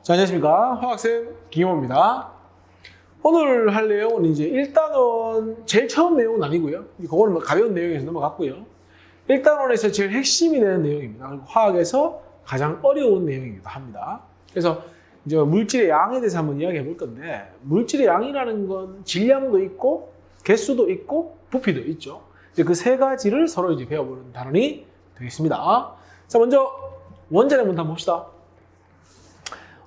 자, 안녕하십니까. 화학쌤 김용호입니다. 오늘 할 내용은 이제 1단원 제일 처음 내용은 아니고요. 그거는 뭐 가벼운 내용에서 넘어갔고요. 1단원에서 제일 핵심이 되는 내용입니다. 그리고 화학에서 가장 어려운 내용이기도 합니다. 그래서 이제 물질의 양에 대해서 한번 이야기해 볼 건데, 물질의 양이라는 건 질량도 있고 개수도 있고 부피도 있죠. 이제 그 세 가지를 서로 이제 배워보는 단원이 되겠습니다. 자, 먼저 원자량부터 한번 봅시다.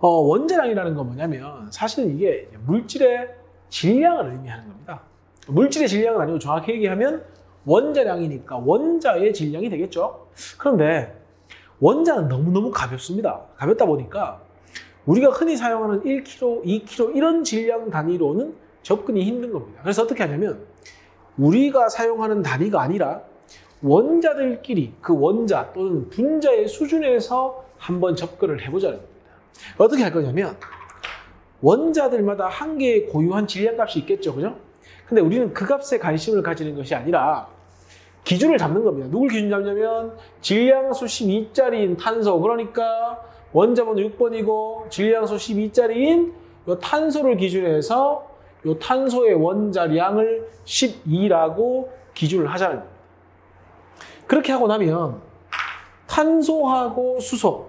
원자량이라는 건 뭐냐면 사실은 이게 물질의 질량을 의미하는 겁니다. 물질의 질량은 아니고 정확히 얘기하면 원자량이니까 원자의 질량이 되겠죠. 그런데 원자는 너무너무 가볍습니다. 가볍다 보니까 우리가 흔히 사용하는 1kg, 2kg 이런 질량 단위로는 접근이 힘든 겁니다. 그래서 어떻게 하냐면 우리가 사용하는 단위가 아니라 원자들끼리 그 원자 또는 분자의 수준에서 한번 접근을 해보자는 겁니다. 어떻게 할 거냐면 원자들마다 한 개의 고유한 질량값이 있겠죠, 그죠? 근데 우리는 그 값에 관심을 가지는 것이 아니라 기준을 잡는 겁니다. 누굴 기준 잡냐면 질량수 12짜리인 탄소, 그러니까 원자번호 6번이고 질량수 12짜리인 이 탄소를 기준해서 이 탄소의 원자량을 12라고 기준을 하자는 겁니다. 그렇게 하고 나면 탄소하고 수소,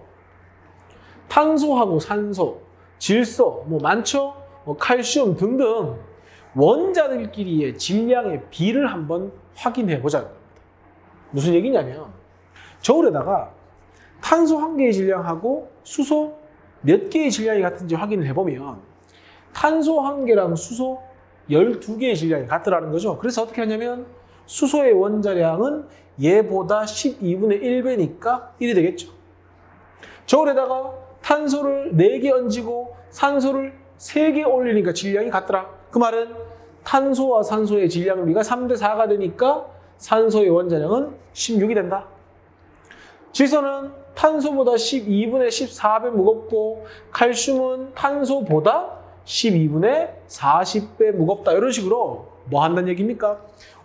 탄소하고 산소, 질소, 뭐 많죠? 칼슘 등등 원자들끼리의 질량의 비를 한번 확인해 보자는 겁니다. 무슨 얘기냐면 저울에다가 탄소 한 개의 질량하고 수소 몇 개의 질량이 같은지 확인을 해보면 탄소 한 개랑 수소 12개의 질량이 같더라는 거죠. 그래서 어떻게 하냐면 수소의 원자량은 얘보다 12분의 1배니까 1이 되겠죠. 저울에다가 탄소를 4개 얹고 산소를 3개 올리니까 질량이 같더라. 그 말은 탄소와 산소의 질량비가 3대 4가 되니까 산소의 원자량은 16이 된다. 질소는 탄소보다 12분의 14배 무겁고 칼슘은 탄소보다 12분의 40배 무겁다. 이런 식으로 뭐 한다는 얘기입니까?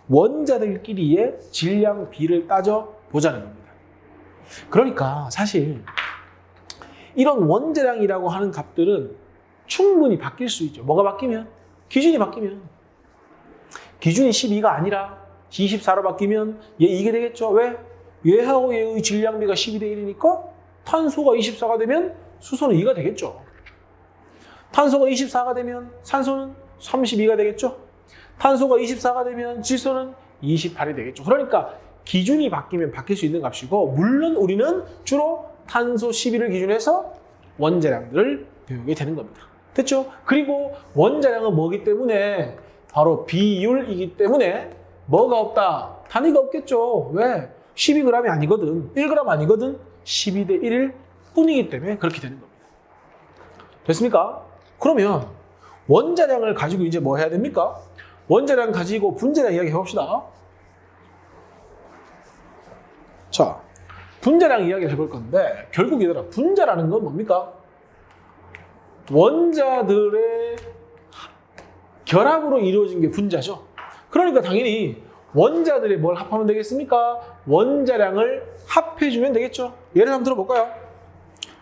원자들끼리의 질량비를 따져보자는 겁니다. 그러니까 사실 이런 원자량이라고 하는 값들은 충분히 바뀔 수 있죠. 뭐가 바뀌면? 기준이 바뀌면. 기준이 12가 아니라 24로 바뀌면 얘 이게 되겠죠. 왜? 얘하고 얘의 질량비가 12대 1이니까 탄소가 24가 되면 수소는 2가 되겠죠. 탄소가 24가 되면 산소는 32가 되겠죠. 탄소가 24가 되면 질소는 28이 되겠죠. 그러니까 기준이 바뀌면 바뀔 수 있는 값이고, 물론 우리는 주로 탄소 12를 기준해서 원자량들을 배우게 되는 겁니다. 됐죠? 그리고 원자량은 뭐기 때문에? 바로 비율이기 때문에 뭐가 없다? 단위가 없겠죠. 왜? 12g이 아니거든. 1g 아니거든. 12대 1일 뿐이기 때문에 그렇게 되는 겁니다. 됐습니까? 그러면 원자량을 가지고 이제 뭐 해야 됩니까? 원자량 가지고 분자량 이야기 해봅시다. 자, 분자량 이야기를 해볼 건데, 결국 얘들아, 분자라는 건 뭡니까? 원자들의 결합으로 이루어진 게 분자죠. 그러니까 당연히 원자들이 뭘 합하면 되겠습니까? 원자량을 합해주면 되겠죠. 예를 한번 들어볼까요?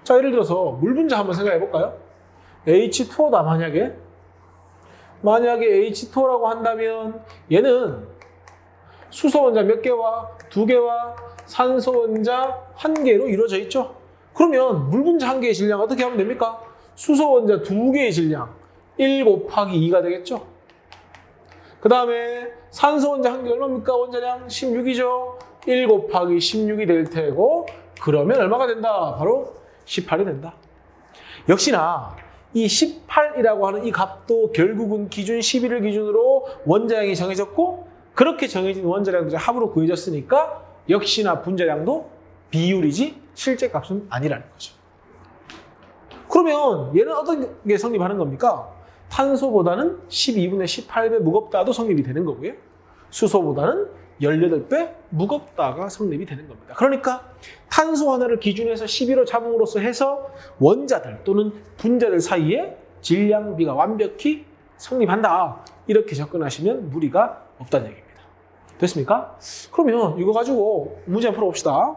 자, 예를 들어서 물 분자 한번 생각해 볼까요? H2O다, 만약에 H2O라고 한다면 얘는 수소 원자 몇 개와 2개와 산소 원자 1개로 이루어져 있죠. 그러면 물 분자 1개의 질량 어떻게 하면 됩니까? 수소 원자 2개의 질량 1 곱하기 2가 되겠죠. 그 다음에 산소 원자 1개 얼마입니까? 원자량 16이죠. 1 곱하기 16이 될 테고, 그러면 얼마가 된다? 바로 18이 된다. 역시나 이 18이라고 하는 이 값도 결국은 기준 11을 기준으로 원자량이 정해졌고, 그렇게 정해진 원자량들의 합으로 구해졌으니까 역시나 분자량도 비율이지 실제 값은 아니라는 거죠. 그러면 얘는 어떤 게 성립하는 겁니까? 탄소보다는 12분의 18배 무겁다도 성립이 되는 거고요. 수소보다는 18배 무겁다가 성립이 되는 겁니다. 그러니까 탄소 하나를 기준해서 12로 잡음으로써 해서 원자들 또는 분자들 사이에 질량비가 완벽히 성립한다. 이렇게 접근하시면 무리가 없다는 얘기입니다. 됐습니까? 그러면 이거 가지고 문제 한번 풀어봅시다.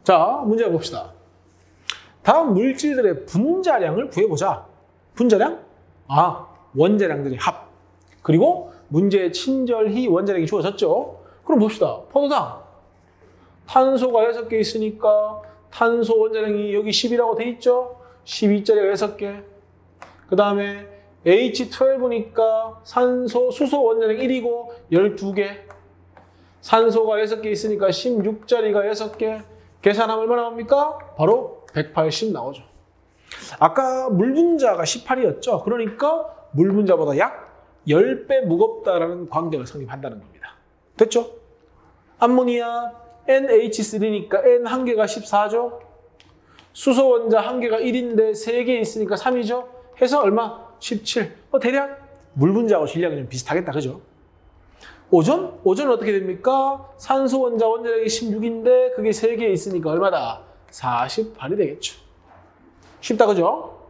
자, 문제 봅시다. 다음 물질들의 분자량을 구해보자. 분자량? 원자량들의 합. 그리고 문제에 친절히 원자량이 주어졌죠. 그럼 봅시다. 포도당. 탄소가 6개 있으니까 탄소 원자량이 여기 10이라고 돼 있죠. 12짜리가 6개. 그 다음에 H12니까 수소 원자량 1이고 12개. 산소가 6개 있으니까 16짜리가 6개. 계산하면 얼마나 나옵니까? 바로 180 나오죠. 아까 물 분자가 18이었죠. 그러니까 물 분자보다 약 10배 무겁다라는 관계를 성립한다는 겁니다. 됐죠? 암모니아 NH3니까 N 한 개가 14죠. 수소 원자 한 개가 1인데 3개 있으니까 3이죠. 해서 얼마? 17. 대략 물 분자하고 질량이 좀 비슷하겠다. 그죠? 오존? 오존은 어떻게 됩니까? 산소 원자 원자량이 16인데 그게 3개 있으니까 얼마다? 48이 되겠죠. 쉽다. 그죠?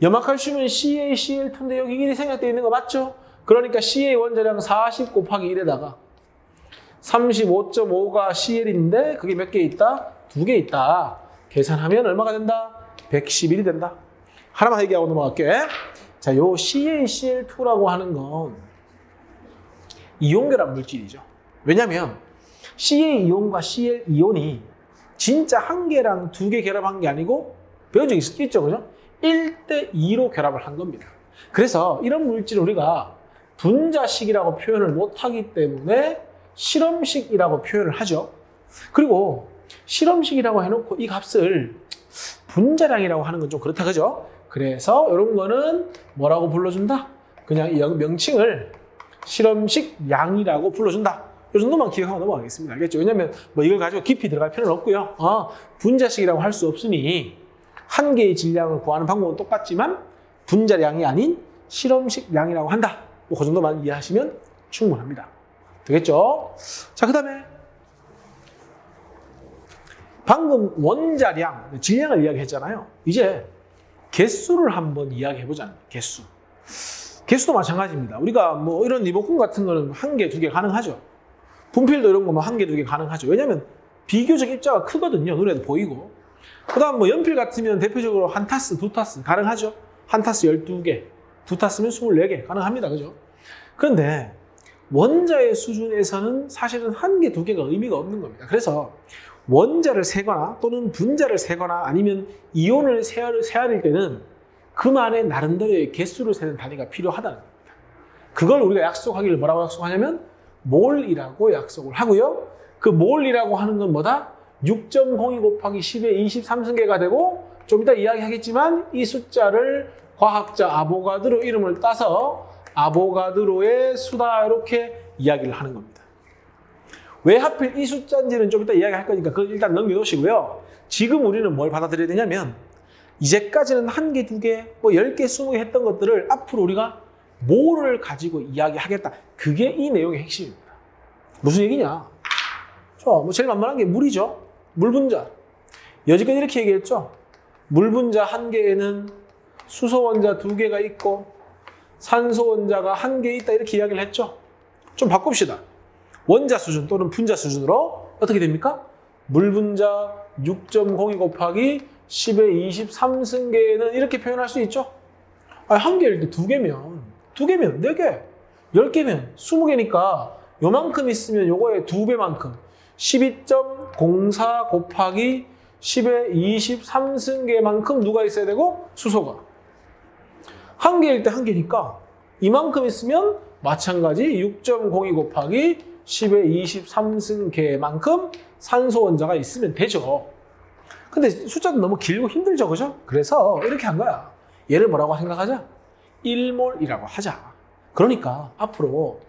염화칼슘은 CaCl2인데 여기 1이 생략되어 있는 거 맞죠? 그러니까 Ca 원자량 40 곱하기 1에다가 35.5가 Cl인데 그게 몇 개 있다? 2개 있다. 계산하면 얼마가 된다? 111이 된다. 하나만 얘기하고 넘어갈게. 자, 요 CaCl2라고 하는 건 이온결합 물질이죠. 왜냐면 Ca 이온과 Cl 이온이 진짜 한 개랑 2개 결합한 게 아니고 배운 적 있죠, 그죠? 1대2로 결합을 한 겁니다. 그래서 이런 물질을 우리가 분자식이라고 표현을 못하기 때문에 실험식이라고 표현을 하죠. 그리고 실험식이라고 해놓고 이 값을 분자량이라고 하는 건 좀 그렇다, 그죠? 그래서 이런 거는 뭐라고 불러준다? 그냥 이 명칭을 실험식 양이라고 불러준다. 이 정도만 기억하고 넘어가겠습니다. 알겠죠? 왜냐면 이걸 가지고 깊이 들어갈 필요는 없고요. 분자식이라고 할 수 없으니 한 개의 질량을 구하는 방법은 똑같지만 분자량이 아닌 실험식 양이라고 한다. 그 정도만 이해하시면 충분합니다. 되겠죠? 자, 그 다음에 방금 원자량, 질량을 이야기했잖아요. 이제 개수를 한번 이야기해보자. 개수도 마찬가지입니다. 우리가 이런 리모컨 같은 거는 1개, 2개 가능하죠. 분필도 이런 거 1개, 2개 가능하죠. 왜냐면 비교적 입자가 크거든요. 눈에도 보이고. 그 다음 연필 같으면 대표적으로 1타스, 2타스 가능하죠. 1타스 12개, 2타스면 24개 가능합니다. 그죠? 그런데 원자의 수준에서는 사실은 1개, 2개가 의미가 없는 겁니다. 그래서 원자를 세거나 또는 분자를 세거나 아니면 이온을 세할 때는 그만의 나름대로의 개수를 세는 단위가 필요하다는 겁니다. 그걸 우리가 약속하기를 뭐라고 약속하냐면 몰이라고 약속을 하고요. 그 몰이라고 하는 건 뭐다? 6.02 곱하기 10의 23승계가 되고 좀 이따 이야기하겠지만 이 숫자를 과학자 아보가드로 이름을 따서 아보가드로의 수다 이렇게 이야기를 하는 겁니다. 왜 하필 이 숫자인지는 좀 이따 이야기할 거니까 그걸 일단 넘겨놓으시고요. 지금 우리는 뭘 받아들여야 되냐면 이제까지는 1개, 2개, 10개, 20개 했던 것들을 앞으로 우리가 몰을 가지고 이야기하겠다. 그게 이 내용의 핵심입니다. 무슨 얘기냐? 제일 만만한 게 물이죠. 물 분자. 여지껏 이렇게 얘기했죠. 물 분자 1개에는 수소 원자 2개가 있고 산소 원자가 1개 있다 이렇게 이야기를 했죠. 좀 바꿉시다. 원자 수준 또는 분자 수준으로 어떻게 됩니까? 물 분자 6.02 곱하기 10의 23승계는 이렇게 표현할 수 있죠. 1개일 때 2개면 4개, 10개면 20개니까 요만큼 있으면 요거의 2배만큼 12.04 곱하기 10의 23승계만큼 누가 있어야 되고? 수소가. 1개일 때 1개니까 이만큼 있으면 마찬가지 6.02 곱하기 10의 23승계만큼 산소 원자가 있으면 되죠. 근데 숫자도 너무 길고 힘들죠, 그죠? 그래서 이렇게 한 거야. 얘를 뭐라고 생각하자? 1몰이라고 하자. 그러니까 앞으로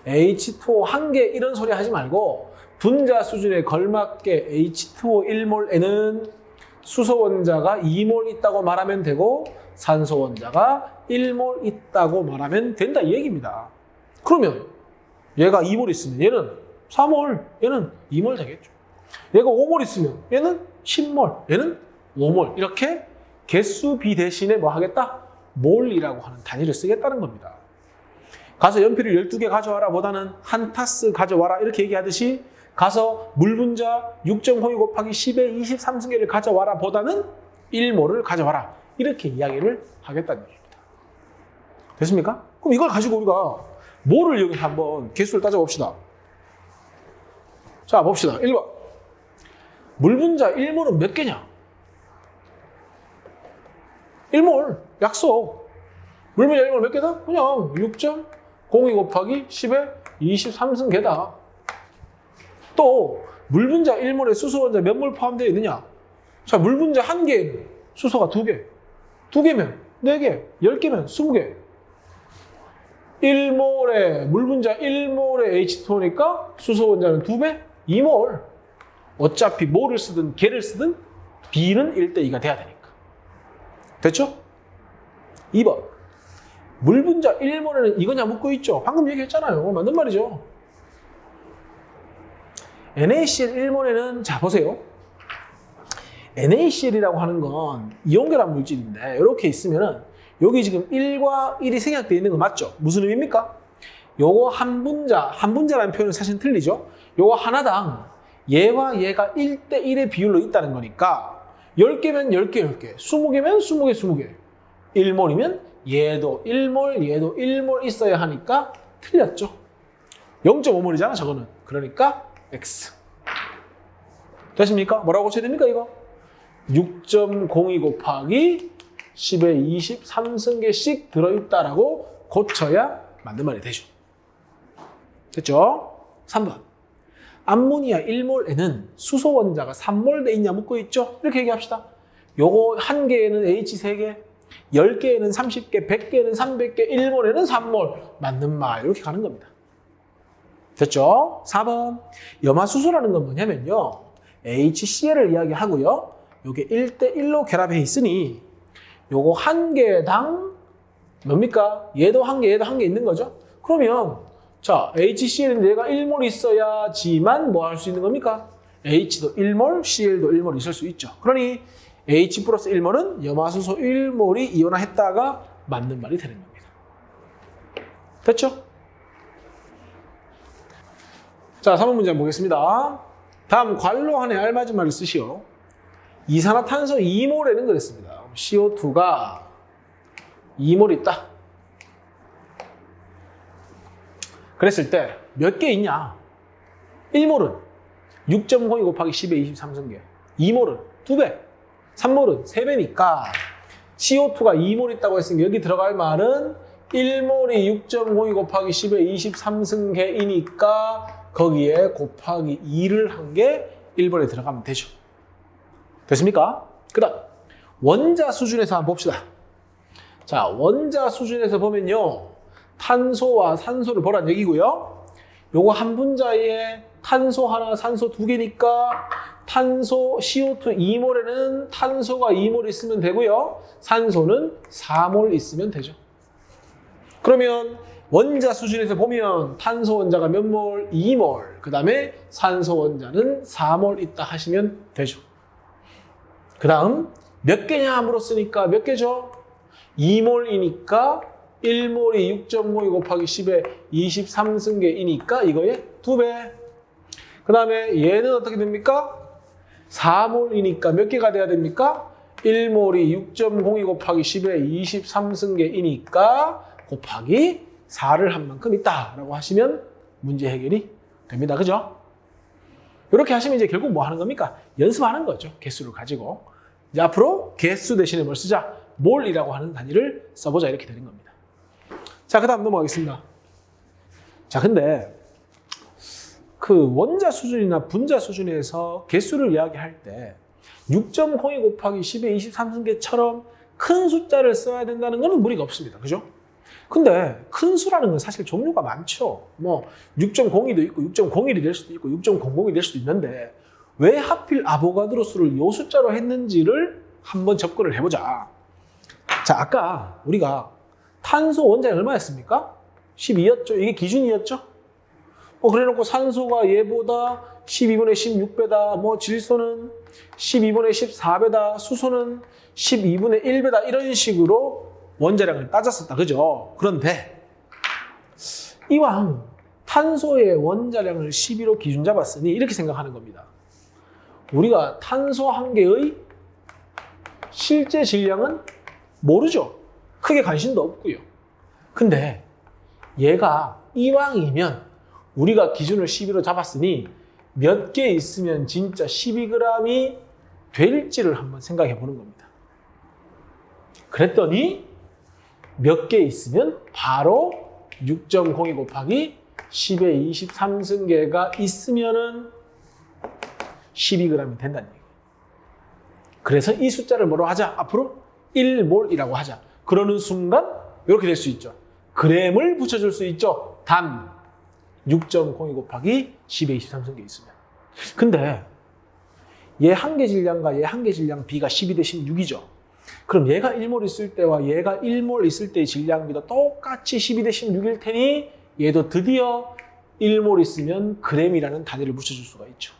H2O 1개 이런 소리 하지 말고 분자 수준에 걸맞게 H2O 1몰에는 수소 원자가 2몰 있다고 말하면 되고 산소 원자가 1몰 있다고 말하면 된다 이 얘기입니다. 그러면 얘가 2몰 있으면 얘는 4몰, 얘는 2몰 되겠죠. 얘가 5몰 있으면 얘는 10몰, 얘는 5몰 이렇게 개수비 대신에 뭐 하겠다? 몰이라고 하는 단위를 쓰겠다는 겁니다. 가서 연필을 12개 가져와라 보다는 1타스 가져와라 이렇게 얘기하듯이 가서 물 분자 6.02 곱하기 10의 23승계를 가져와라 보다는 1몰을 가져와라. 이렇게 이야기를 하겠다는 얘기입니다. 됐습니까? 그럼 이걸 가지고 우리가 몰을 여기서 한번 개수를 따져봅시다. 자, 봅시다. 1번. 물 분자 1몰은 몇 개냐? 1몰. 약속. 물 분자 1몰 몇 개다? 그냥 6.02 곱하기 10의 23승 개다. 또 물 분자 1몰에 수소 원자 몇 몰 포함되어 있느냐? 자, 물 분자 1개에는 수소가 2개. 2개면 4개. 10개면 20개. 1몰에 물 분자 1몰에 H2O니까 수소 원자는 2배? 2몰. 어차피 몰을 쓰든 개를 쓰든 B는 1대2가 돼야 되니까. 됐죠? 2번. 물 분자 1몰에는 이거냐 묻고 있죠. 방금 얘기했잖아요. 맞는 말이죠. NaCl 1몰에는 자 보세요. NaCl이라고 하는 건 이온결합 물질인데 이렇게 있으면은 여기 지금 1과 1이 생략되어 있는 거 맞죠? 무슨 의미입니까? 요거 한 분자라는 표현은 사실 틀리죠? 요거 하나당 얘와 얘가 1대1의 비율로 있다는 거니까 10개면 10개, 10개, 20개면 20개, 20개. 1몰이면 얘도 1몰, 얘도 1몰 있어야 하니까 틀렸죠. 0.5몰이잖아, 저거는. 그러니까 X. 됐습니까? 뭐라고 고쳐야 됩니까, 이거? 6.02 곱하기 10의 23승계씩 들어있다라고 고쳐야 맞는 말이 되죠. 됐죠? 3번. 암모니아 1몰에는 수소 원자가 3몰 돼 있냐 묻고 있죠? 이렇게 얘기합시다. 요거 1개에는 H 3개, 10개에는 30개, 100개에는 300개, 1몰에는 3몰. 맞는 말. 이렇게 가는 겁니다. 됐죠? 4번. 염화수소라는 건 뭐냐면요. HCl을 이야기하고요. 요게 1대1로 결합해 있으니 요거 1개당 뭡니까? 얘도 1개, 얘도 1개 있는 거죠? 그러면 자, HCl인데 얘가 1몰 있어야지만 뭐 할 수 있는 겁니까? H도 1몰, Cl도 1몰 있을 수 있죠. 그러니 H 플러스 1몰은 염화수소 1몰이 이온화했다가 맞는 말이 되는 겁니다. 됐죠? 자, 3번 문제 보겠습니다. 다음 괄호 안에 알맞은 말을 쓰시오. 이산화탄소 2몰에는 그랬습니다. CO2가 2몰 있다. 그랬을 때 몇 개 있냐? 1몰은 6.02 곱하기 10의 23승계. 2몰은 2배. 3몰은 3배니까 CO2가 2몰 있다고 했으니까 여기 들어갈 말은 1몰이 6.02 곱하기 10의 23승계이니까 거기에 곱하기 2를 한 게 1번에 들어가면 되죠. 됐습니까? 그 다음 원자 수준에서 한번 봅시다. 자, 원자 수준에서 보면요. 탄소와 산소를 보란 얘기고요. 요거 한 분자에 탄소 하나, 산소 2개니까 탄소 CO2 2몰에는 탄소가 2몰 있으면 되고요. 산소는 4몰 있으면 되죠. 그러면 원자 수준에서 보면 탄소 원자가 몇 몰? 2몰. 그 다음에 산소 원자는 4몰 있다 하시면 되죠. 그 다음 몇 개냐 물었으니까 몇 개죠? 2몰이니까 1몰이 6.52 곱하기 10의 23승계이니까 이거의 2배. 그 다음에 얘는 어떻게 됩니까? 4몰이니까 몇 개가 돼야 됩니까? 1몰이 6.02 곱하기 10의 23승계이니까 곱하기 4를 한 만큼 있다라고 하시면 문제 해결이 됩니다. 그죠? 이렇게 하시면 이제 결국 뭐 하는 겁니까? 연습하는 거죠. 개수를 가지고. 이제 앞으로 개수 대신에 뭘 쓰자? 몰이라고 하는 단위를 써보자. 이렇게 되는 겁니다. 자, 그 다음 넘어가겠습니다. 자, 근데 그 원자 수준이나 분자 수준에서 개수를 이야기할 때 6.02 곱하기 10의 23승계처럼 큰 숫자를 써야 된다는 것은 무리가 없습니다. 그죠? 근데 큰 수라는 건 사실 종류가 많죠. 뭐 6.02도 있고 6.01이 될 수도 있고 6.00이 될 수도 있는데 왜 하필 아보가드로 수를 이 숫자로 했는지를 한번 접근을 해보자. 자, 아까 우리가 탄소 원자량이 얼마였습니까? 12였죠. 이게 기준이었죠. 그래놓고 산소가 얘보다 12분의 16배다. 뭐 질소는 12분의 14배다. 수소는 12분의 1배다. 이런 식으로 원자량을 따졌었다. 그죠? 그런데 이왕 탄소의 원자량을 12로 기준 잡았으니 이렇게 생각하는 겁니다. 우리가 탄소 한 개의 실제 질량은 모르죠. 크게 관심도 없고요. 근데 얘가 이왕이면 우리가 기준을 12로 잡았으니 몇 개 있으면 진짜 12g이 될지를 한번 생각해 보는 겁니다. 그랬더니 몇 개 있으면 바로 6.02 곱하기 10의 23승계가 있으면은 12g이 된다는 얘기예요. 그래서 이 숫자를 뭐로 하자? 앞으로 1몰이라고 하자. 그러는 순간 이렇게 될 수 있죠. g을 붙여줄 수 있죠. 단 6.02 곱하기 10의 23승계 있으면. 근데 얘 한 개 질량과 얘 한 개 질량 B가 12 대 16이죠. 그럼 얘가 1몰 있을 때와 얘가 1몰 있을 때의 질량비도 똑같이 12 대 16일 테니 얘도 드디어 1몰 있으면 g이라는 단위를 붙여줄 수가 있죠.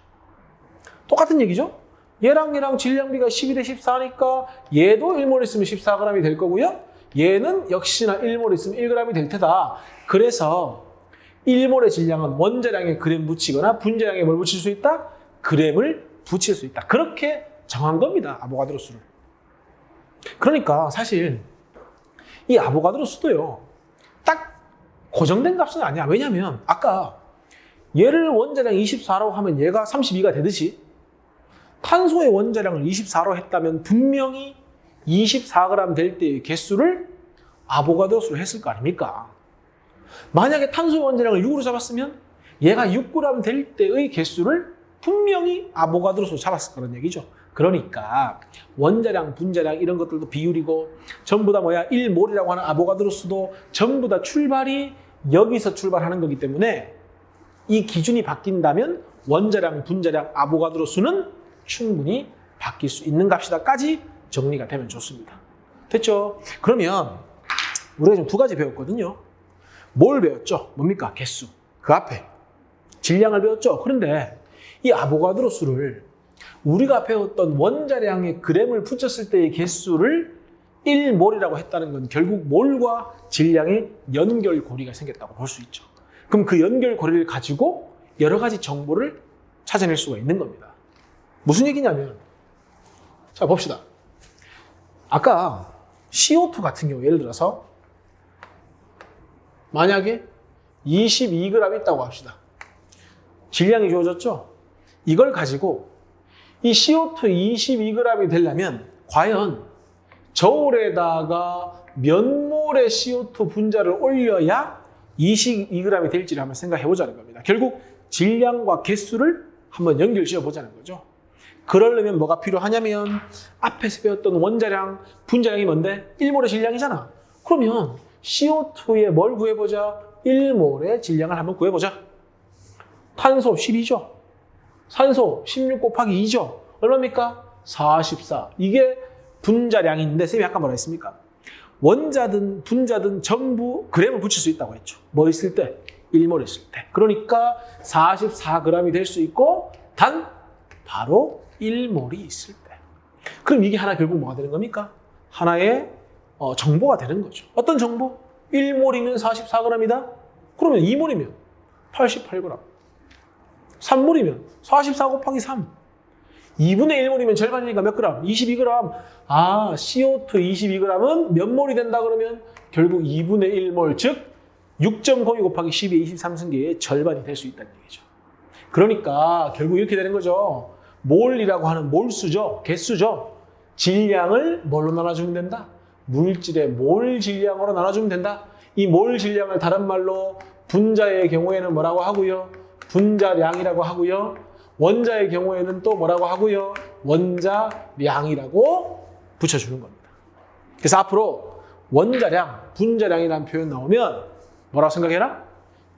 똑같은 얘기죠? 얘랑 질량비가 12 대 14니까 얘도 1몰 있으면 14g이 될 거고요. 얘는 역시나 1몰 있으면 1g이 될 테다. 그래서 1몰의 질량은 원자량에 g 붙이거나 분자량에 뭘 붙일 수 있다? g을 붙일 수 있다. 그렇게 정한 겁니다. 아보가드로 수를. 그러니까 사실 이 아보가드로 수도요. 딱 고정된 값은 아니야. 왜냐면 아까 얘를 원자량 24라고 하면 얘가 32가 되듯이 탄소의 원자량을 24로 했다면 분명히 24g 될 때의 개수를 아보가드로 수로 했을 거 아닙니까? 만약에 탄소의 원자량을 6으로 잡았으면 얘가 6g 될 때의 개수를 분명히 아보가드로 수로 잡았을 거란 얘기죠. 그러니까 원자량, 분자량 이런 것들도 비율이고 전부 다 1몰이라고 하는 아보가드로 수도 전부 다 출발이 여기서 출발하는 거기 때문에 이 기준이 바뀐다면 원자량, 분자량, 아보가드로 수는 충분히 바뀔 수 있는 값이다까지 정리가 되면 좋습니다. 됐죠? 그러면 우리가 지금 두 가지 배웠거든요. 뭘 배웠죠? 뭡니까? 개수. 그 앞에 질량을 배웠죠? 그런데 이 아보가드로 수를 우리가 배웠던 원자량의 g을 붙였을 때의 개수를 1몰이라고 했다는 건 결국 몰과 질량의 연결고리가 생겼다고 볼 수 있죠. 그럼 그 연결고리를 가지고 여러 가지 정보를 찾아낼 수가 있는 겁니다. 무슨 얘기냐면 자 봅시다. 아까 CO2 같은 경우 예를 들어서 만약에 22g 있다고 합시다. 질량이 주어졌죠? 이걸 가지고 이 CO2 22g이 되려면 과연 저울에다가 몇 몰의 CO2 분자를 올려야 22g이 될지를 한번 생각해 보자는 겁니다. 결국 질량과 개수를 한번 연결 지어 보자는 거죠. 그러려면 뭐가 필요하냐면 앞에서 배웠던 원자량, 분자량이 뭔데? 1몰의 질량이잖아. 그러면 CO2의 뭘 구해보자? 1몰의 질량을 한번 구해보자. 탄소 12죠. 산소 16 곱하기 2죠. 얼마입니까? 44. 이게 분자량인데 쌤이 아까 뭐라 했습니까? 원자든 분자든 전부 g을 붙일 수 있다고 했죠. 뭐 있을 때? 1몰 있을 때. 그러니까 44g이 될 수 있고 단 바로 1몰이 있을 때. 그럼 이게 하나 결국 뭐가 되는 겁니까? 하나의 정보가 되는 거죠. 어떤 정보? 1몰이면 44g이다? 그러면 2몰이면 88g. 3몰이면 44 곱하기 3. 2분의 1몰이면 절반이니까 몇 그램? 22g. 아, CO2 22g은 몇 몰이 된다 그러면 결국 2분의 1몰, 즉 6.02 곱하기 10의 23승계의 절반이 될 수 있다는 얘기죠. 그러니까 결국 이렇게 되는 거죠. 몰이라고 하는 몰수죠. 개수죠. 질량을 뭘로 나눠주면 된다? 물질의 몰 질량으로 나눠주면 된다. 이 몰 질량을 다른 말로 분자의 경우에는 뭐라고 하고요? 분자량이라고 하고요. 원자의 경우에는 또 뭐라고 하고요? 원자량이라고 붙여주는 겁니다. 그래서 앞으로 원자량, 분자량이라는 표현 나오면 뭐라고 생각해라?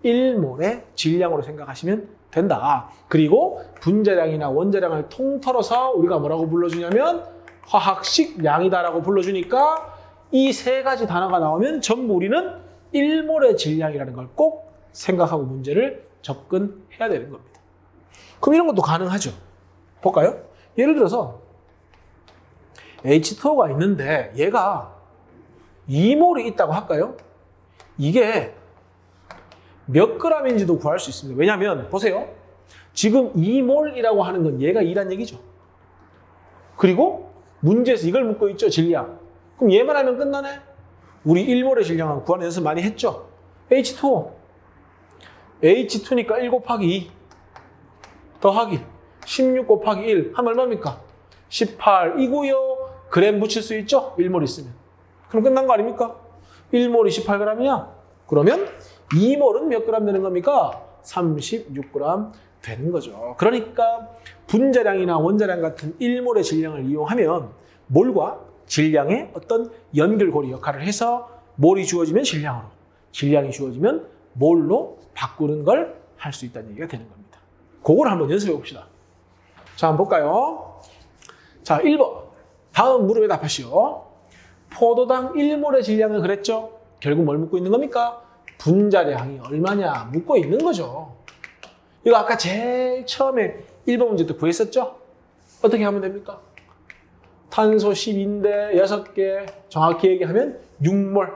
1몰의 질량으로 생각하시면 된다. 그리고 분자량이나 원자량을 통틀어서 우리가 뭐라고 불러주냐면 화학식 양이다라고 불러주니까 이 세 가지 단어가 나오면 전부 우리는 1몰의 질량이라는 걸 꼭 생각하고 문제를 접근해야 되는 겁니다. 그럼 이런 것도 가능하죠. 볼까요? 예를 들어서 H2O가 있는데 얘가 2몰이 있다고 할까요? 이게 몇 g인지도 구할 수 있습니다. 왜냐하면 보세요. 지금 2몰이라고 하는 건 얘가 2란 얘기죠. 그리고 문제에서 이걸 묻고 있죠, 질량. 그럼 얘만 하면 끝나네? 우리 1몰의 질량은 구하는 연습 많이 했죠? H2O. H2니까 1 곱하기 2 더하기 16 곱하기 1 하면 얼마입니까? 18이고요. 그램 붙일 수 있죠? 1몰 있으면. 그럼 끝난 거 아닙니까? 1몰이 18g이냐? 그러면 2몰은 몇 그램 되는 겁니까? 36g 되는 거죠. 그러니까 분자량이나 원자량 같은 1몰의 질량을 이용하면 몰과 질량의 어떤 연결고리 역할을 해서 몰이 주어지면 질량으로, 질량이 주어지면 몰로 바꾸는 걸 할 수 있다는 얘기가 되는 겁니다. 그걸 한번 연습해 봅시다. 자, 한번 볼까요? 자, 1번. 다음 무릎에 답하시오. 포도당 1몰의 질량을 그랬죠? 결국 뭘 묻고 있는 겁니까? 분자량이 얼마냐 묻고 있는 거죠. 이거 아까 제일 처음에 1번 문제 때 구했었죠? 어떻게 하면 됩니까? 탄소 10인데 6개, 정확히 얘기하면 6몰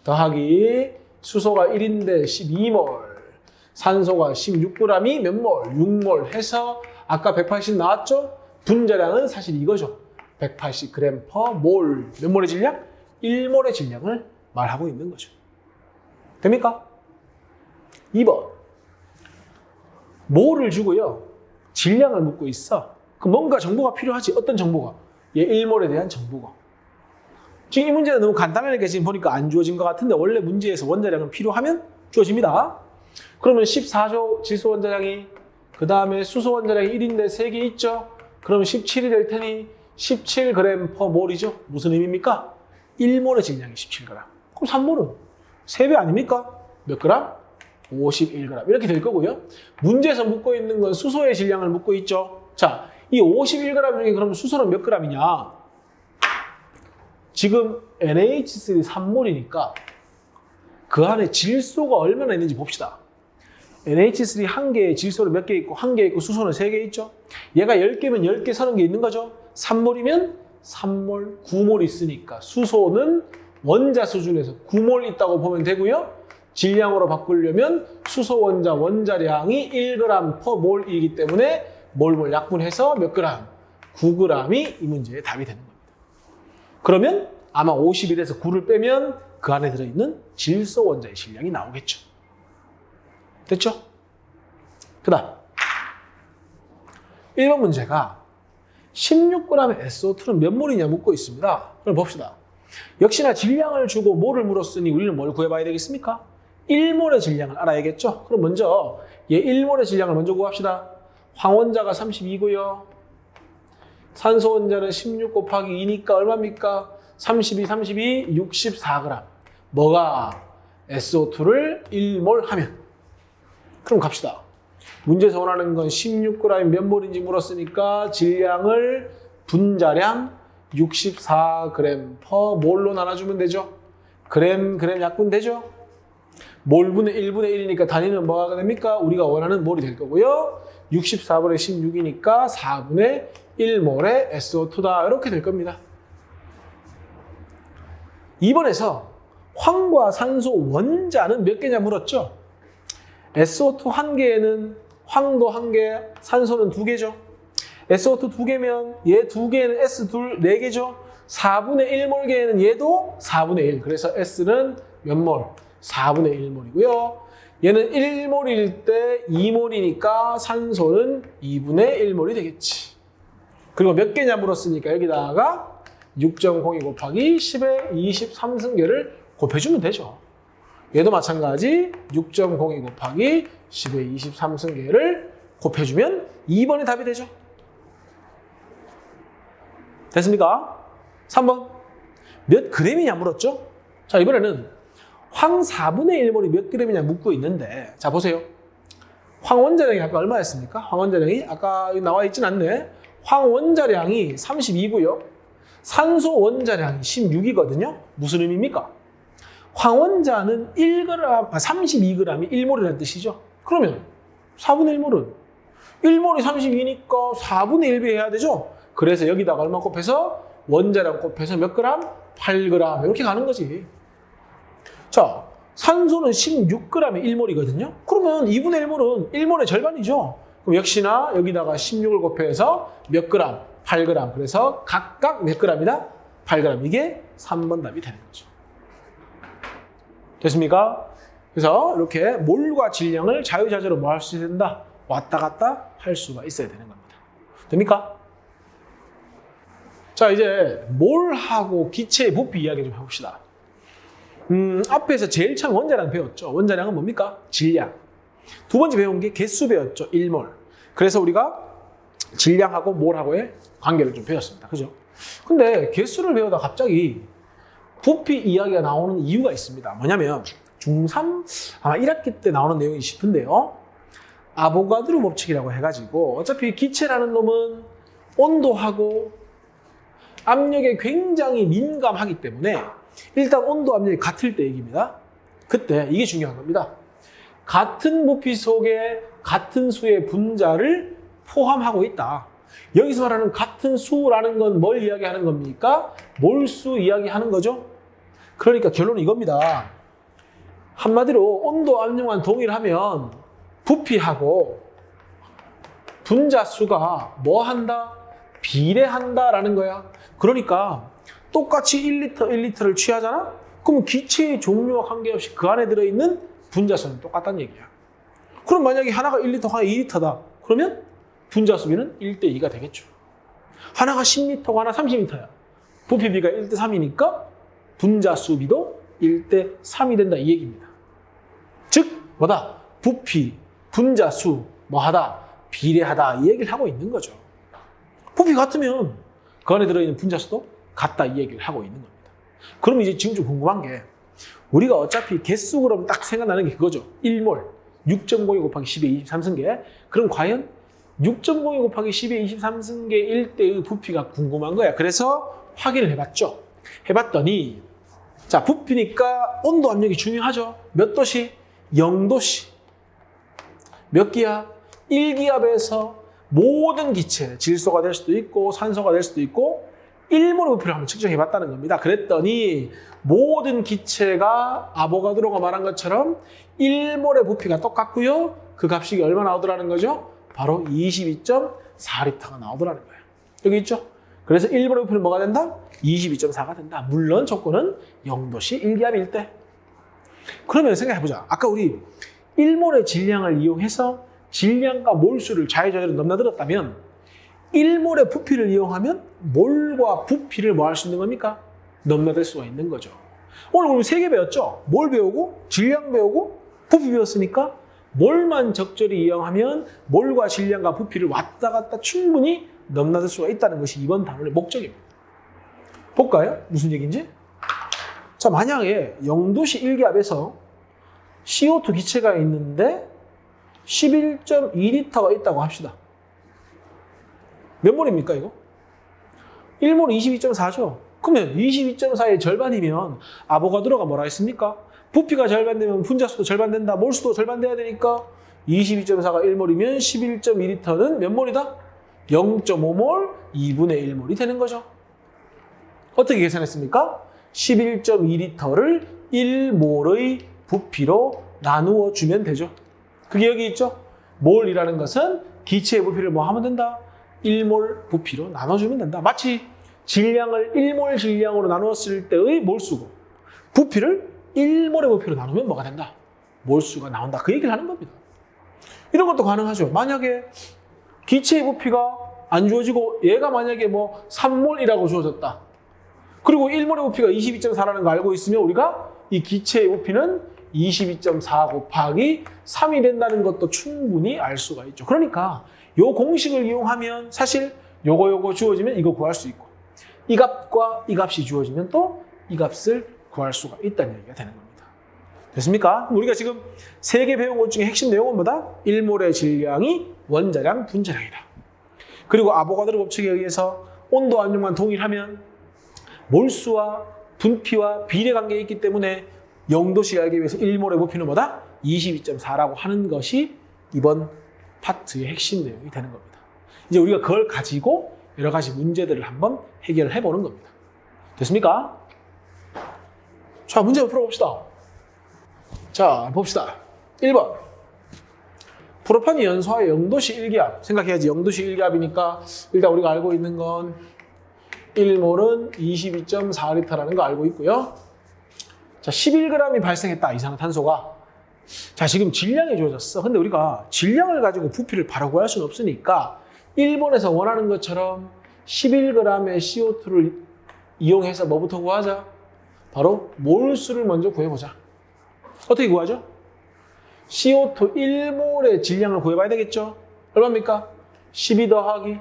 더하기 수소가 1인데 12몰, 산소가 16g이 몇 몰? 6몰 해서 아까 180 나왔죠? 분자량은 사실 이거죠. 180g per 몰. 몇 몰의 질량? 1몰의 질량을 말하고 있는 거죠. 됩니까? 2번. 몰을 주고요. 질량을 묻고 있어. 그럼 뭔가 정보가 필요하지. 어떤 정보가? 얘 1몰에 대한 정보가. 지금 이 문제는 너무 간단하니까 지금 보니까 안 주어진 것 같은데 원래 문제에서 원자량은 필요하면 주어집니다. 그러면 14조 질소 원자량이, 그 다음에 수소 원자량이 1인데 3개 있죠? 그러면 17이 될 테니 17g per 몰이죠. 무슨 의미입니까? 1몰의 질량이 17g. 그럼 3몰은 3배 아닙니까? 몇 그램? 51g. 이렇게 될 거고요. 문제에서 묻고 있는 건 수소의 질량을 묻고 있죠. 자, 이 51g 중에 그럼 수소는 몇 g이냐? 지금 NH3 3몰이니까 그 안에 질소가 얼마나 있는지 봅시다. NH3 한 개에 질소는 몇 개 있고 한 개 있고 수소는 3개 있죠. 얘가 10개면 10개 서는 게 있는 거죠. 3몰이면 3몰, 9몰 있으니까 수소는 원자 수준에서 9몰 있다고 보면 되고요. 질량으로 바꾸려면 수소 원자 원자량이 1g per 몰이기 때문에 몰 약분해서 몇 그램? 9g이 이 문제의 답이 되는 겁니다. 그러면 아마 51에서 9를 빼면 그 안에 들어있는 질소 원자의 질량이 나오겠죠. 됐죠? 그 다음 1번 문제가 16g의 SO2는 몇 몰이냐 묻고 있습니다. 그럼 봅시다. 역시나 질량을 주고 몰을 물었으니 우리는 뭘 구해봐야 되겠습니까? 1몰의 질량을 알아야겠죠? 그럼 먼저 얘 1몰의 질량을 먼저 구합시다. 황원자가 32고요. 산소 원자는 16 곱하기 2니까 얼마입니까? 32, 64g. 뭐가? SO2를 1몰 하면. 그럼 갑시다. 문제에서 원하는 건 16g이 몇 몰인지 물었으니까 질량을 분자량 64g per 몰로 나눠주면 되죠. 그램 약분 되죠. 몰분의 1분의 1이니까 단위는 뭐가 됩니까? 우리가 원하는 몰이 될 거고요. 64분의 16이니까 4분의 1몰의 SO2다. 이렇게 될 겁니다. 2번에서 황과 산소 원자는 몇 개냐 물었죠? SO2 한 개에는 황도 한 개, 산소는 2개죠. SO2 2개면 얘 2개에는 S2 4개죠. 4분의 1몰 개에는 얘도 4분의 1. 그래서 S는 몇 몰? 4분의 1몰이고요. 얘는 1몰일 때 2몰이니까 산소는 2분의 1몰이 되겠지. 그리고 몇 개냐 물었으니까 여기다가 6.02 곱하기 10의 23승계를 곱해주면 되죠. 얘도 마찬가지 6.02 곱하기 10의 23승계를 곱해주면 2번이 답이 되죠. 됐습니까? 3번. 몇 그램이냐 물었죠? 자, 이번에는 황 4분의 1몰이 몇 그램이냐 묻고 있는데, 자, 보세요. 황 원자량이 아까 얼마였습니까? 황 원자량이 아까 나와 있진 않네. 황 원자량이 32고요. 산소 원자량이 16이거든요. 무슨 의미입니까? 황 원자는 32g이 1몰이라는 뜻이죠. 그러면 4분의 1몰은 1몰이 32니까 4분의 1배 해야 되죠. 그래서 여기다가 얼마 곱해서 원자량 곱해서 몇 그램? 8g 이렇게 가는 거지. 자, 산소는 16g의 1몰이거든요. 그러면 2분의 1몰은 1몰의 절반이죠. 그럼 역시나 여기다가 16을 곱해서 몇 그램? 8g. 그래서 각각 몇 g이다? 8g. 이게 3번 답이 되는 거죠. 됐습니까? 그래서 이렇게 몰과 질량을 자유자재로 뭐 할 수 된다? 왔다 갔다 할 수가 있어야 되는 겁니다. 됩니까? 자, 이제 몰하고 기체의 부피 이야기 좀 해봅시다. 앞에서 제일 처음 원자량 배웠죠. 원자량은 뭡니까? 질량. 두 번째 배운 게 개수 배웠죠. 1몰. 그래서 우리가 질량하고 몰하고의 관계를 좀 배웠습니다. 그죠? 근데 개수를 배우다 갑자기 부피 이야기가 나오는 이유가 있습니다. 뭐냐면 중3 아마 1학기 때 나오는 내용이 싶은데요. 아보가드로 법칙이라고 해가지고 어차피 기체라는 놈은 온도하고 압력에 굉장히 민감하기 때문에 일단 온도 압력이 같을 때 얘기입니다. 그때 이게 중요한 겁니다. 같은 부피 속에 같은 수의 분자를 포함하고 있다. 여기서 말하는 같은 수라는 건 뭘 이야기하는 겁니까? 몰수 이야기하는 거죠. 그러니까 결론은 이겁니다. 한마디로 온도 압력만 동일하면 부피하고 분자 수가 뭐 한다? 비례한다라는 거야. 그러니까 똑같이 1리터, 1리터를 취하잖아? 그럼 기체의 종류와 관계없이 그 안에 들어있는 분자수는 똑같다는 얘기야. 그럼 만약에 하나가 1리터, 하나가 2리터다. 그러면 분자 수비는 1대2가 되겠죠. 하나가 10리터고 하나 30리터야. 부피비가 1대3이니까 분자 수비도 1대3이 된다 이 얘기입니다. 즉 뭐다? 부피, 분자 수, 뭐하다? 비례하다 이 얘기를 하고 있는 거죠. 부피 같으면 그 안에 들어있는 분자 수도 같다 이 얘기를 하고 있는 겁니다. 그럼 이제 지금 좀 궁금한 게 우리가 어차피 개수 그럼 딱 생각나는 게 그거죠. 1몰, 6.02 곱하기 10의 23승계. 그럼 과연 6.02 곱하기 10의 23승계 1대의 부피가 궁금한 거야. 그래서 확인을 해봤죠. 해봤더니 자 부피니까 온도 압력이 중요하죠. 몇 도씨? 0도씨. 몇 기압? 1기압에서 모든 기체, 질소가 될 수도 있고 산소가 될 수도 있고 1몰의 부피를 한번 측정해봤다는 겁니다. 그랬더니 모든 기체가 아보가드로가 말한 것처럼 1몰의 부피가 똑같고요. 그 값이 얼마 나오더라는 거죠? 바로 22.4리터가 나오더라는 거예요. 여기 있죠? 그래서 1몰의 부피는 뭐가 된다? 22.4가 된다. 물론 조건은 0도씨 1기압일 때. 그러면 생각해보자. 아까 우리 1몰의 질량을 이용해서 질량과 몰수를 자유자재로 넘나들었다면 1몰의 부피를 이용하면 몰과 부피를 뭐 할 수 있는 겁니까? 넘나들 수가 있는 거죠. 오늘 우리 3개 배웠죠? 몰 배우고 질량 배우고 부피 배웠으니까 몰만 적절히 이용하면 몰과 질량과 부피를 왔다 갔다 충분히 넘나들 수가 있다는 것이 이번 단원의 목적입니다. 볼까요? 무슨 얘기인지? 자, 만약에 0도씨 1기압에서 CO2 기체가 있는데 11.2리터가 있다고 합시다. 몇 몰입니까 이거? 1몰 22.4죠. 그러면 22.4의 절반이면 아보가드로가 뭐라 했습니까? 부피가 절반되면 분자수도 절반된다. 몰수도 절반돼야 되니까 22.4가 1몰이면 11.2리터는 몇 몰이다? 0.5몰 2분의 1몰이 되는 거죠. 어떻게 계산했습니까? 11.2리터를 1몰의 부피로 나누어 주면 되죠. 그게 여기 있죠? 몰이라는 것은 기체의 부피를 뭐 하면 된다? 1몰 부피로 나눠주면 된다. 마치 질량을 1몰 질량으로 나누었을 때의 몰수고 부피를 1몰의 부피로 나누면 뭐가 된다? 몰수가 나온다. 그 얘기를 하는 겁니다. 이런 것도 가능하죠. 만약에 기체의 부피가 안 주어지고 얘가 만약에 뭐 3몰이라고 주어졌다. 그리고 1몰의 부피가 22.4라는 거 알고 있으면 우리가 이 기체의 부피는 22.4 곱하기 3이 된다는 것도 충분히 알 수가 있죠. 그러니까 요 공식을 이용하면 사실 요거 주어지면 이거 구할 수 있고 이 값과 이 값이 주어지면 또 이 값을 구할 수가 있다는 얘기가 되는 겁니다. 됐습니까? 우리가 지금 3개 배운 것 중에 핵심 내용은 뭐다? 1몰의 질량이 원자량, 분자량이다. 그리고 아보가드로 법칙에 의해서 온도 압력만 동일하면 몰수와 분피와 비례 관계가 있기 때문에 0도씨 알기 위해서 1몰의 부피는 뭐다? 22.4라고 하는 것이 이번 파트의 핵심 내용이 되는 겁니다. 이제 우리가 그걸 가지고 여러 가지 문제들을 한번 해결을 해보는 겁니다. 됐습니까? 자, 문제 한번 풀어봅시다. 자, 봅시다. 1번. 프로판이 연소와의 0도씨 1기압 생각해야지. 0도씨 1기압이니까 일단 우리가 알고 있는 건 1몰은 22.4L라는 거 알고 있고요. 자, 11g이 발생했다. 이산화탄소가. 자, 지금 질량이 주어졌어. 근데 우리가 질량을 가지고 부피를 바로 구할 수는 없으니까 일본에서 원하는 것처럼 11g의 CO2를 이용해서 뭐부터 구하자? 바로 몰수를 먼저 구해보자. 어떻게 구하죠? CO2 1몰의 질량을 구해봐야 되겠죠? 얼마입니까? 12 더하기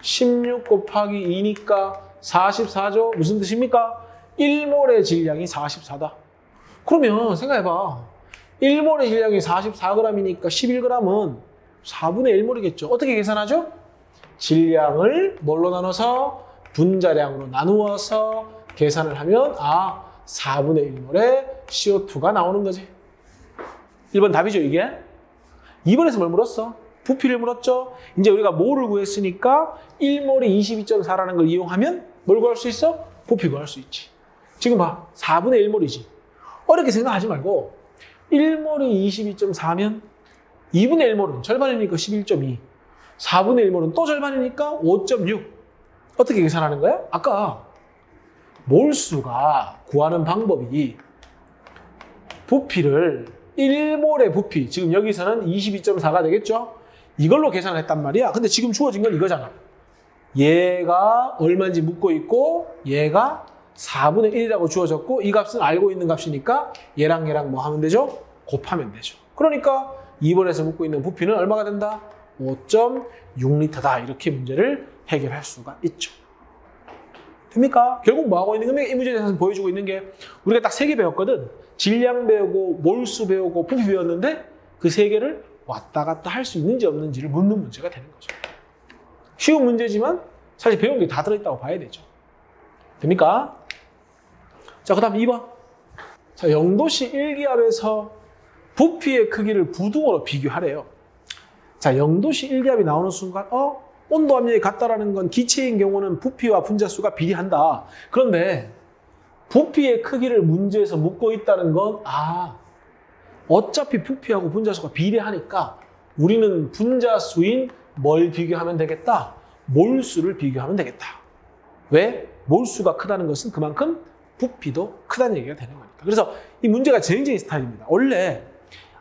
16 곱하기 2니까 44죠? 무슨 뜻입니까? 1몰의 질량이 44다. 그러면 생각해봐. 1몰의 질량이 44g이니까 11g은 4분의 1몰이겠죠. 어떻게 계산하죠? 질량을 뭘로 나눠서? 분자량으로 나누어서 계산을 하면 4분의 1몰의 CO2가 나오는 거지. 1번 답이죠, 이게? 2번에서 뭘 물었어? 부피를 물었죠? 이제 우리가 몰을 구했으니까 1몰이 22.4라는 걸 이용하면 뭘 구할 수 있어? 부피 구할 수 있지. 지금 봐. 4분의 1몰이지. 어렵게 생각하지 말고 1몰이 22.4면 2분의 1몰은 절반이니까 11.2. 4분의 1몰은 또 절반이니까 5.6. 어떻게 계산하는 거야? 아까 몰수가 구하는 방법이 부피를 1몰의 부피, 지금 여기서는 22.4가 되겠죠? 이걸로 계산을 했단 말이야. 근데 지금 주어진 건 이거잖아. 얘가 얼마인지 묻고 있고 얘가 4분의 1이라고 주어졌고 이 값은 알고 있는 값이니까 얘랑 얘랑 뭐 하면 되죠? 곱하면 되죠. 그러니까 2번에서 묻고 있는 부피는 얼마가 된다? 5.6L다. 이렇게 문제를 해결할 수가 있죠. 됩니까? 결국 뭐 하고 있는 거면 이 문제에서 보여주고 있는 게 우리가 딱 3개 배웠거든. 질량 배우고 몰수 배우고 부피 배웠는데 그 3개를 왔다 갔다 할 수 있는지 없는지를 묻는 문제가 되는 거죠. 쉬운 문제지만 사실 배운 게 다 들어있다고 봐야 되죠. 됩니까? 자, 그 다음 2번. 자, 0도씨 1기압에서 부피의 크기를 부등호로 비교하래요. 자, 0도씨 1기압이 나오는 순간 온도 압력이 같다라는 건 기체인 경우는 부피와 분자수가 비례한다. 그런데 부피의 크기를 문제에서 묻고 있다는 건 어차피 부피하고 분자수가 비례하니까 우리는 분자수인 뭘 비교하면 되겠다? 몰수를 비교하면 되겠다. 왜? 몰수가 크다는 것은 그만큼 부피도 크다는 얘기가 되는 거니까. 그래서 이 문제가 쟁쟁이 스타일입니다. 원래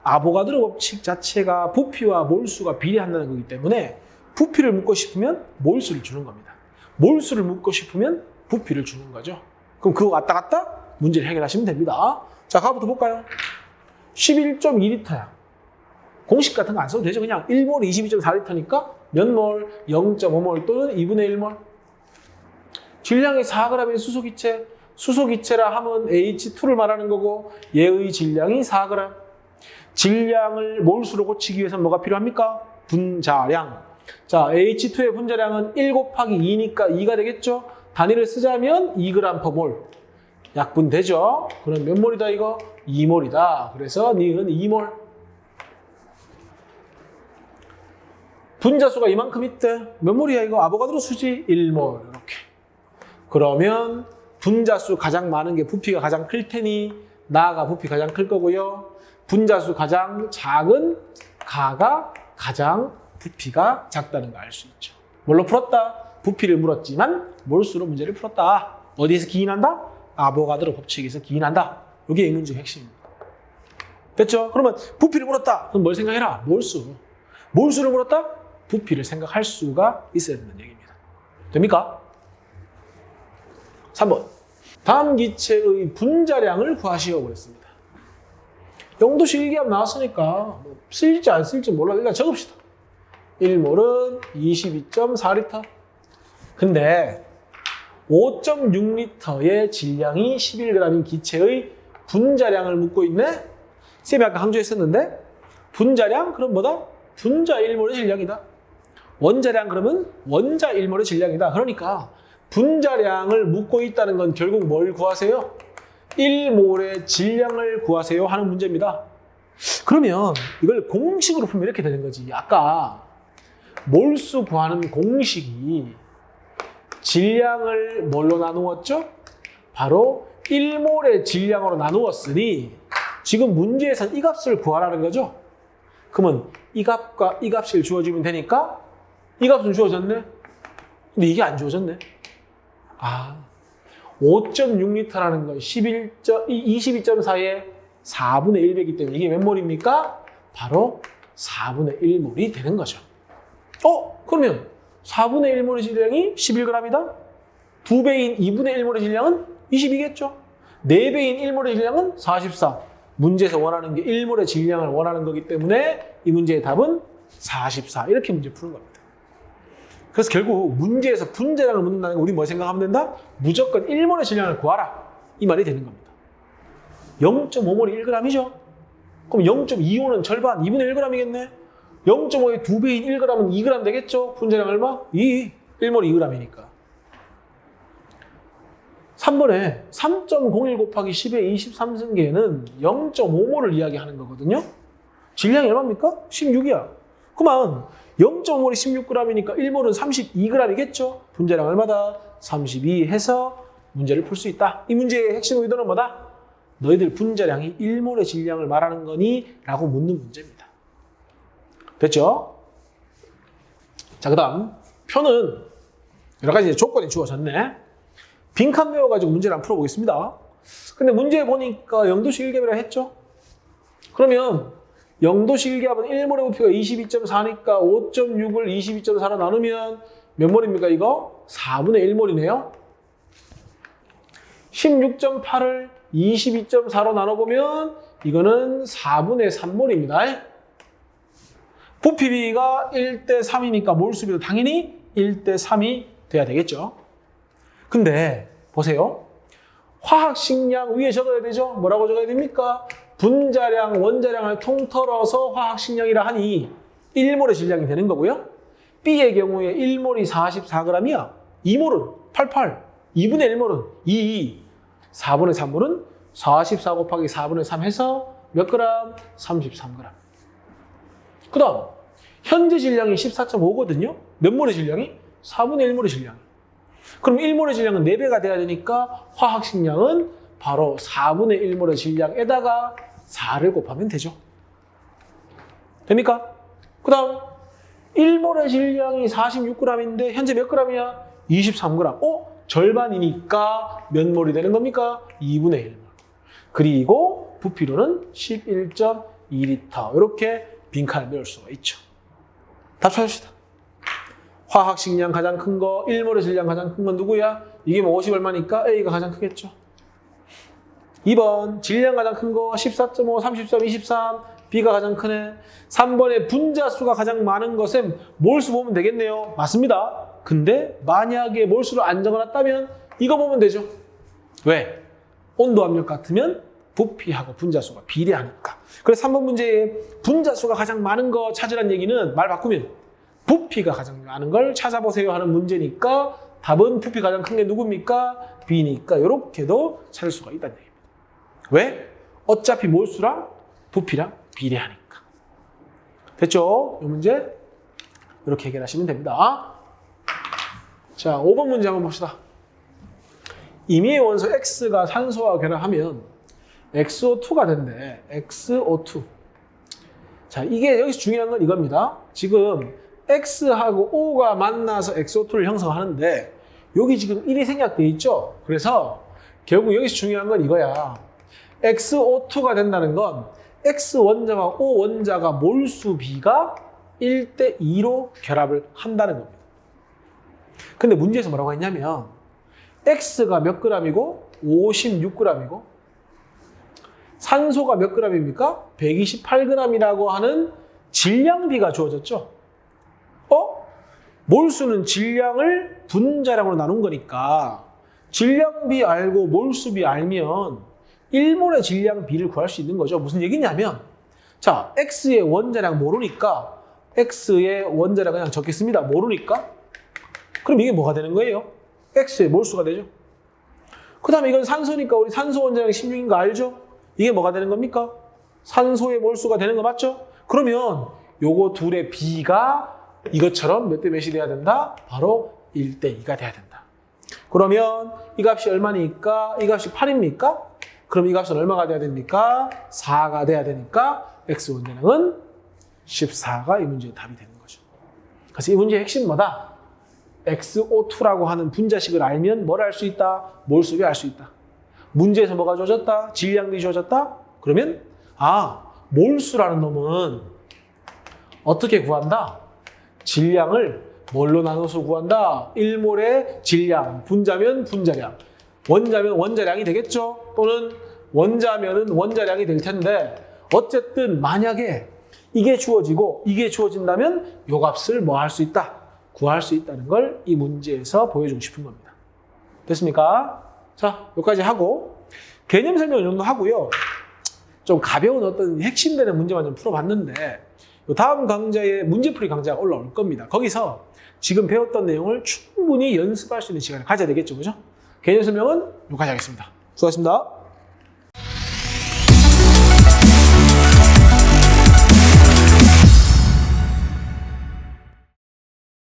아보가드로 법칙 자체가 부피와 몰수가 비례한다는 거기 때문에 부피를 묻고 싶으면 몰수를 주는 겁니다. 몰수를 묻고 싶으면 부피를 주는 거죠. 그럼 그거 왔다 갔다 문제를 해결하시면 됩니다. 자, 가부터 볼까요? 11.2L야. 공식 같은 거 안 써도 되죠. 그냥 1몰이 22.4L니까 몇 몰? 0.5몰 또는 2분의 1몰. 질량이 4g의 수소기체. 수소기체라 하면 H2를 말하는 거고 얘의 질량이 4g. 질량을 몰수로 고치기 위해서는 뭐가 필요합니까? 분자량. 자, H2의 분자량은 1 곱하기 2니까 2가 되겠죠? 단위를 쓰자면 2g/몰. 약분되죠? 그럼 몇 몰이다 이거? 2몰이다. 그래서 니은 2몰. 분자수가 이만큼 있대. 몇 몰이야 이거? 아보가드로 수지? 1몰. 이렇게. 그러면 분자수 가장 많은 게 부피가 가장 클 테니 나가 부피 가장 클 거고요. 분자수 가장 작은 가가 가장 부피가 작다는 걸 알 수 있죠. 뭘로 풀었다? 부피를 물었지만 몰수로 문제를 풀었다. 어디에서 기인한다? 아보가드로 법칙에서 기인한다. 이게 이 문제의 핵심입니다. 됐죠? 그러면 부피를 물었다. 그럼 뭘 생각해라? 몰수. 몰수를 물었다? 부피를 생각할 수가 있어야 되는 얘기입니다. 됩니까? 3번. 다음 기체의 분자량을 구하시오 그랬습니다. 0도씨 1기압 나왔으니까 쓸지 안 쓸지 몰라. 일단 적읍시다. 1몰은 22.4L. 근데 5.6L의 질량이 11g인 기체의 분자량을 묻고 있네? 쌤이 아까 강조했었는데 분자량? 그럼 뭐다? 분자 1몰의 질량이다. 원자량 그러면 원자 1몰의 질량이다. 그러니까 분자량을 묻고 있다는 건 결국 뭘 구하세요? 1몰의 질량을 구하세요 하는 문제입니다. 그러면 이걸 공식으로 풀면 이렇게 되는 거지. 아까 몰수 구하는 공식이 질량을 뭘로 나누었죠? 바로 1몰의 질량으로 나누었으니 지금 문제에서 이 값을 구하라는 거죠. 그러면 이 값과 이 값을 주어주면 되니까 이 값은 주어졌네. 근데 이게 안 주어졌네. 5.6L라는 건 22.4의 4분의 1이기 때문에 이게 몇 몰입니까? 바로 4분의 1몰이 되는 거죠. 그러면 4분의 1몰의 질량이 11g이다? 2배인 2분의 1몰의 질량은 22겠죠? 4배인 1몰의 질량은 44. 문제에서 원하는 게 1몰의 질량을 원하는 거기 때문에 이 문제의 답은 44. 이렇게 문제 푸는 겁니다. 그래서 결국 문제에서 분자량을 묻는다는 거 우리 뭐 생각하면 된다? 무조건 1몰의 질량을 구하라. 이 말이 되는 겁니다. 0.5몰이 1g이죠? 그럼 0.25는 절반, 2분의 1g이겠네? 0.5의 2배인 1g은 2g 되겠죠? 분자량 얼마? 2. 1몰이 2g이니까. 3번에 3.01 곱하기 10의 23승계는 0.5몰을 이야기하는 거거든요. 질량이 얼마입니까? 16이야. 그만 0.5몰이 16g이니까 1몰은 32g이겠죠? 분자량 얼마다? 32 해서 문제를 풀 수 있다. 이 문제의 핵심 의도는 뭐다? 너희들 분자량이 1몰의 질량을 말하는 거니? 라고 묻는 문제입니다. 됐죠? 자, 그 다음 표는 여러 가지 조건이 주어졌네. 빈칸 메워가지고 문제를 한번 풀어보겠습니다. 근데 문제 보니까 0도씩 1갭이라 했죠? 그러면 0도씩 1갭은 1몰의 부피가 22.4니까 5.6을 22.4로 나누면 몇 몰입니까 이거? 4분의 1몰이네요. 16.8을 22.4로 나눠보면 이거는 4분의 3몰입니다. 부피비가 1대 3이니까 몰수비도 당연히 1대 3이 돼야 되겠죠. 근데 보세요. 화학식량 위에 적어야 되죠. 뭐라고 적어야 됩니까? 분자량, 원자량을 통틀어서 화학식량이라 하니 1몰의 질량이 되는 거고요. B의 경우에 1몰이 44g이야. 2몰은 88, 2분의 1몰은 22, 4분의 3몰은 44 곱하기 4분의 3 해서 몇 그램? 33g. 그 다음 현재 질량이 14.5거든요. 몇 몰의 질량이? 4분의 1몰의 질량. 그럼 1몰의 질량은 4배가 돼야 되니까 화학식량은 바로 4분의 1몰의 질량에다가 4를 곱하면 되죠. 됩니까? 그 다음 1몰의 질량이 46g인데 현재 몇 g이야? 23g. 절반이니까 몇 몰이 되는 겁니까? 2분의 1몰. 그리고 부피로는 11.2L. 이렇게 빈칸을 메울 수가 있죠. 답 찾읍시다. 화학식량 가장 큰 거, 1몰의 질량 가장 큰 건 누구야? 이게 뭐 50 얼마니까 A가 가장 크겠죠. 2번 질량 가장 큰 거 14.5, 33, 23 B가 가장 크네. 3번에 분자수가 가장 많은 것은 몰수 보면 되겠네요. 맞습니다. 근데 만약에 몰수를 안 적어놨다면 이거 보면 되죠. 왜? 온도 압력 같으면 부피하고 분자수가 비례하니까. 그래서 3번 문제에 분자수가 가장 많은 거 찾으라는 얘기는 말 바꾸면 부피가 가장 많은 걸 찾아보세요 하는 문제니까 답은 부피 가장 큰 게 누굽니까? B니까 이렇게도 찾을 수가 있다는 얘기입니다. 왜? 어차피 몰수랑 부피랑 비례하니까. 됐죠? 이 문제 이렇게 해결하시면 됩니다. 자, 5번 문제 한번 봅시다. 임의의 원소 X가 산소와 결합하면 XO2가 된대. XO2. 자, 이게 여기서 중요한 건 이겁니다. 지금 X하고 O가 만나서 XO2를 형성하는데 여기 지금 1이 생략되어 있죠? 그래서 결국 여기서 중요한 건 이거야. XO2가 된다는 건 X 원자와 O 원자가 몰수 비가 1대 2로 결합을 한다는 겁니다. 근데 문제에서 뭐라고 했냐면 X가 몇 g이고 56g이고 산소가 몇 g입니까? 128g이라고 하는 질량비가 주어졌죠. 몰수는 질량을 분자량으로 나눈 거니까 질량비 알고 몰수비 알면 1몰의 질량비를 구할 수 있는 거죠. 무슨 얘기냐면 자, X의 원자량 모르니까 X의 원자량 그냥 적겠습니다. 모르니까 그럼 이게 뭐가 되는 거예요? X의 몰수가 되죠. 그 다음에 이건 산소니까 우리 산소 원자량 16인 거 알죠? 이게 뭐가 되는 겁니까? 산소의 몰수가 되는 거 맞죠? 그러면 요거 둘의 비가 이것처럼 몇 대 몇이 돼야 된다? 바로 1대 2가 돼야 된다. 그러면 이 값이 얼마니까? 이 값이 8입니까? 그럼 이 값은 얼마가 돼야 됩니까? 4가 돼야 되니까 X 원자량은 14가 이 문제의 답이 되는 거죠. 그래서 이 문제의 핵심은 뭐다? XO2라고 하는 분자식을 알면 뭘 알 수 있다? 몰수를 알 수 있다. 문제에서 뭐가 주어졌다? 질량비 주어졌다? 그러면 몰수라는 놈은 어떻게 구한다? 질량을 뭘로 나눠서 구한다? 1몰의 질량, 분자면 분자량, 원자면 원자량이 되겠죠? 또는 원자면은 원자량이 될 텐데 어쨌든 만약에 이게 주어지고 이게 주어진다면 요 값을 뭐 할 수 있다? 구할 수 있다는 걸 이 문제에서 보여주고 싶은 겁니다. 됐습니까? 자, 여기까지 하고 개념 설명 이 정도 하고요. 좀 가벼운 어떤 핵심되는 문제만 좀 풀어봤는데 다음 강좌에 문제풀이 강좌가 올라올 겁니다. 거기서 지금 배웠던 내용을 충분히 연습할 수 있는 시간을 가져야 되겠죠. 그죠? 개념 설명은 여기까지 하겠습니다. 수고하셨습니다.